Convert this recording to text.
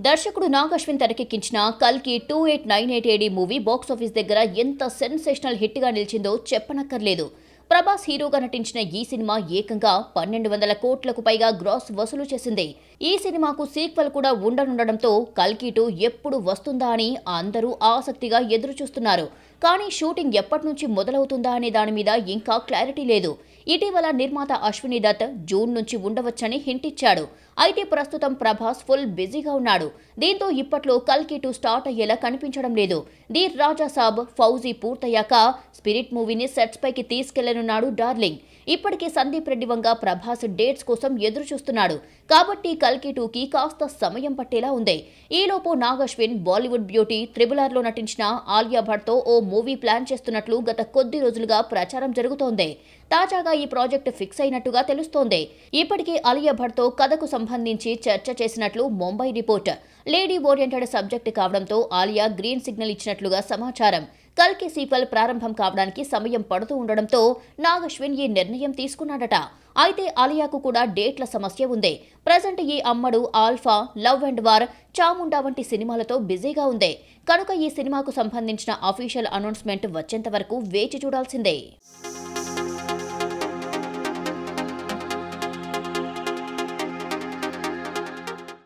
దర్శకుడు నాగ్ అశ్విన్ తెరకెక్కించిన కల్కి 2898 ఏడీ మూవీ బాక్సాఫీస్ దగ్గర ఎంత సెన్సేషనల్ హిట్ గా నిలిచిందో చెప్పనక్కర్లేదు. ప్రభాస్ హీరోగా నటించిన ఈ సినిమా ఏకంగా 1200 కోట్లకు పైగా గ్రాస్ వసూలు చేసింది. ఈ సినిమాకు సీక్వెల్ కూడా ఉండనుండడంతో కల్కి 2 ఎప్పుడు వస్తుందా అని అందరూ ఆసక్తిగా ఎదురుచూస్తున్నారు. కానీ షూటింగ్ ఎప్పటి నుంచి మొదలవుతుందా అనే దాని మీద ఇంకా క్లారిటీ లేదు. ఇటీవల నిర్మాత అశ్విని దత్ జూన్ నుంచి ఉండవచ్చని హింట్ ఇచ్చాడు. అయితే ప్రస్తుతం ప్రభాస్ ఫుల్ బిజీగా ఉన్నాడు. దీంతో ఇప్పట్లో కల్కి 2 స్టార్ట్ అయ్యేలా కనిపించడం లేదు. ది రాజా సాబ్, ఫౌజీ పూర్తయ్యాక స్పిరిట్ మూవీని సెట్స్ పైకి తీసుకెళ్లనున్నాడు డార్లింగ్. ఇప్పటికే సందీప్ రెడ్డి వంగ ప్రభాస్ డేట్స్ కోసం ఎదురు చూస్తున్నాడు. కాబట్టి కల్కి 2కి కాస్త సమయం పట్టేలా ఉంది. ఈలోపు నాగ్ అశ్విన్ బాలీవుడ్ బ్యూటీ RRR లో నటించిన ఆలియా భట్తో ఓ మూవీ ప్లాన్ చేస్తున్నట్లు గత కొద్ది రోజులుగా ప్రచారం జరుగుతోంది. తాజాగా ఈ ప్రాజెక్ట్ ఫిక్స్ అయినట్టుగా తెలుస్తోంది. ఇప్పటికే ఆలియా భట్తో కథకు సంబంధించి చర్చ చేసినట్లు Mumbai report. Lady oriented subject కావడంతో ఆలియా గ్రీన్ సిగ్నల్ ఇచ్చినట్లుగా సమాచారం. కల్కి సీక్వెల్ ప్రారంభం కావడానికి సమయం పడుతూ ఉండడంతో నాగ్ అశ్విన్ ఈ నిర్ణయం తీసుకున్నాడట. అయితే ఆలియాకు కూడా డేట్ల సమస్య ఉంది. ప్రజెంట్ ఈ అమ్మడు, alpha, love and war, Chamunda వంటి సినిమాలతో బిజీగా ఉంది. కనుక ఈ సినిమాకు సంబంధించిన అఫీషియల్ అనౌన్స్మెంట్ వచ్చేంత వరకు వేచి చూడాల్సిందే.